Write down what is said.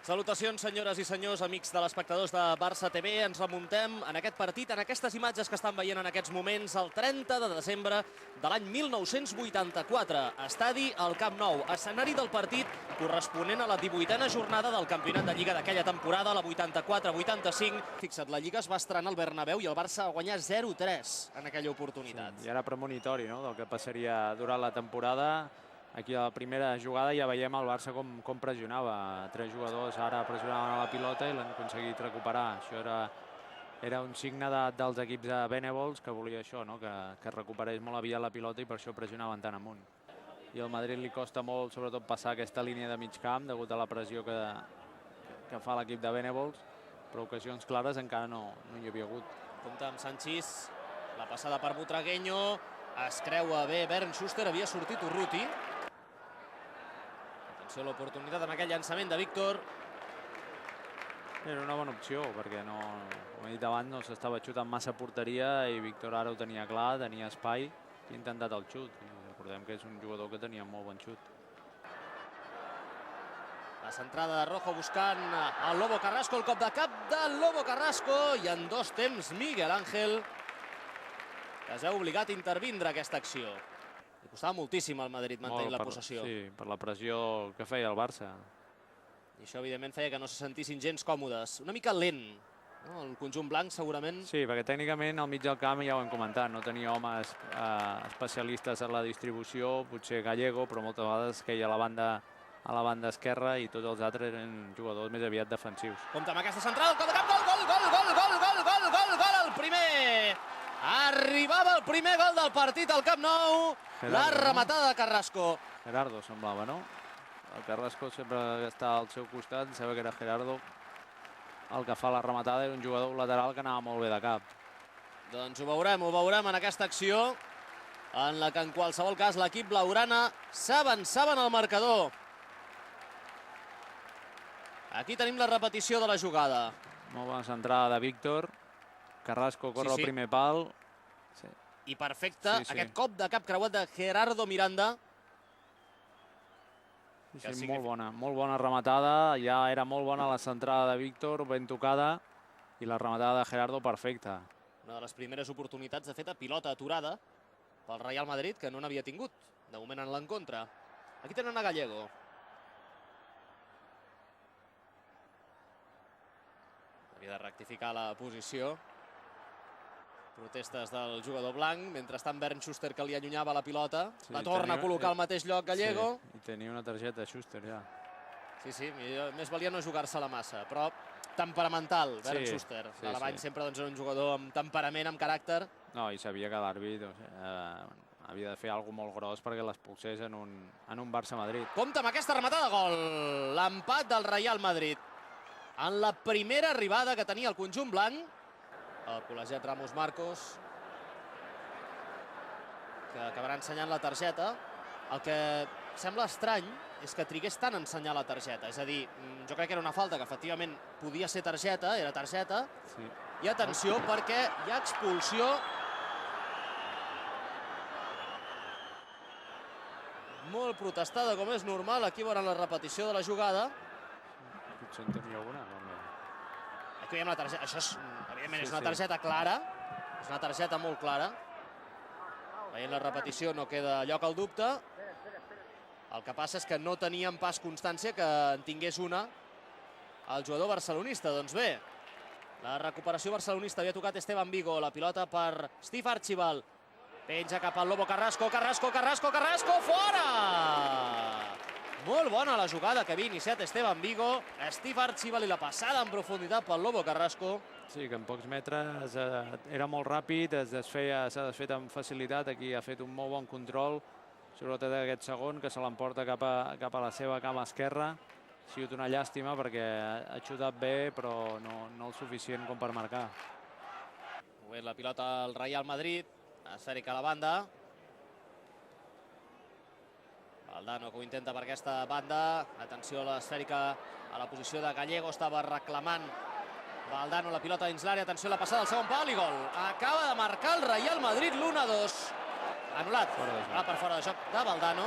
Salutacions, senyores i senyors, amics de l'espectadors de Barça TV. Ens remuntem en aquest partit, en aquestes imatges que estan veient en aquests moments, el 30 de desembre de l'any 1984. Estadi al Camp Nou, escenari del partit corresponent a la 18a jornada del campionat de Lliga d'aquella temporada, la 84-85. Fixa't, la Lliga es va estrenar al Bernabéu i el Barça va guanyar 0-3 en aquella oportunitat. Sí, i era premonitori, no?, del que passaria durant la temporada. Aquí a la primera jugada ja veiem el Barça com pressionava. 3 jugadors ara pressionaven a la pilota i l'han aconseguit recuperar. Això era un signe dels equips de Benevols que volia això, no?, que recuperés molt aviat la pilota i per això pressionaven tan amunt. I al Madrid li costa molt, sobretot, passar aquesta línia de mig camp degut a la pressió que fa l'equip de Benevols, però ocasions clares encara no hi havia hagut. Compte amb Sanchís, la passada per Butragueño, es creua bé Bernd Schuster, havia sortit Urruti. Atenció a l'oportunitat amb aquell llançament de Víctor. Era una bona opció, perquè, com he dit abans, no s'estava xutant massa porteria i Víctor ara ho tenia clar, tenia espai i ha intentat el xut. Recordem que és un jugador que tenia molt bon xut. La centrada de Rojo buscant el Lobo Carrasco, el cop de cap del Lobo Carrasco, i en 2 temps Miguel Ángel, que es veu obligat a intervindre aquesta acció. Li costava moltíssim al Madrid mantenir la possessió. Sí, per la pressió que feia el Barça. I això, evidentment, feia que no se sentissin gens còmodes. Una mica lent, no? El conjunt blanc, segurament. Sí, perquè tècnicament al mig del camp, ja ho hem comentat, no tenia homes especialistes en la distribució, potser Gallego, però moltes vegades queia a la banda esquerra i tots els altres eren jugadors més aviat defensius. Compte amb aquesta centrada, el cop de cap, gol, el primer! Arribava el primer gol del partit al Camp Nou, la rematada de Carrasco. Gerardo semblava, no? El Carrasco sempre està al seu costat, sembla que era Gerardo el que fa la rematada, era un jugador lateral que anava molt bé de cap. Doncs ho veurem en aquesta acció, en la que en qualsevol cas l'equip blaugrana s'avançava en el marcador. Aquí tenim la repetició de la jugada. Molt bona centrada de Víctor. Carrasco corre al primer pal. I perfecte, aquest cop de cap creuat de Gerardo Miranda. Sí, molt bona rematada. Ja era molt bona la centrada de Víctor, ben tocada. I la rematada de Gerardo perfecta. Una de les primeres oportunitats, de fet, a pilota aturada pel Real Madrid, que no n'havia tingut. De moment en l'encontre. Aquí tenen a Gallego. Havia de rectificar la posició. Protestes del jugador blanc. Mentrestant, Bernd Schuster, que li allunyava la pilota. La torna a col·locar al mateix lloc Gallego. I tenia una targeta de Schuster, ja. Sí, més valia no jugar-se-la massa, però temperamental, Bernd Schuster. Alemany sempre era un jugador amb temperament, amb caràcter. No, i sabia que l'àrbit havia de fer alguna molt gros perquè l'expulsés en un Barça-Madrid. Compte amb aquesta rematada de gol. L'empat del Real Madrid. En la primera arribada que tenia el conjunt blanc, el col·legiat Ramos Marcos, que acabarà ensenyant la targeta. El que sembla estrany és que trigués tant a ensenyar la targeta. És a dir, jo crec que era una falta que efectivament podia ser targeta, era targeta. I atenció, perquè hi ha expulsió. Molt protestada, com és normal. Aquí veuran la repetició de la jugada. Potser en tenia alguna, no? Aquí veiem la targeta. Això, evidentment, és una targeta clara. És una targeta molt clara. Veient la repetició no queda lloc al dubte. El que passa és que no teníem pas constància que en tingués una el jugador barcelonista. Doncs bé, la recuperació barcelonista. Havia tocat Esteban Vigo. La pilota per Steve Archibald. Penja cap al Lobo Carrasco. Carrasco, fora! Molt bona la jugada que havia iniciat Esteban Vigo. Steve Archibald i la passada en profunditat pel Lobo Carrasco. Sí, que en pocs metres era molt ràpid, s'ha desfet amb facilitat. Aquí ha fet un molt bon control, sobretot aquest segon, que se l'emporta cap a la seva cama esquerra. Ha sigut una llàstima perquè ha xutat bé, però no el suficient com per marcar. Molt bé, la pilota al Real Madrid. Esfèrica a la banda. Valdano que ho intenta per aquesta banda. Atenció a l'esfèrica a la posició de Gallego. Estava reclamant Valdano la pilota dins l'àrea. Atenció a la passada del segon pal i gol. Acaba de marcar el Real Madrid l'1-2. Anul·lat. Per fora de joc de Valdano.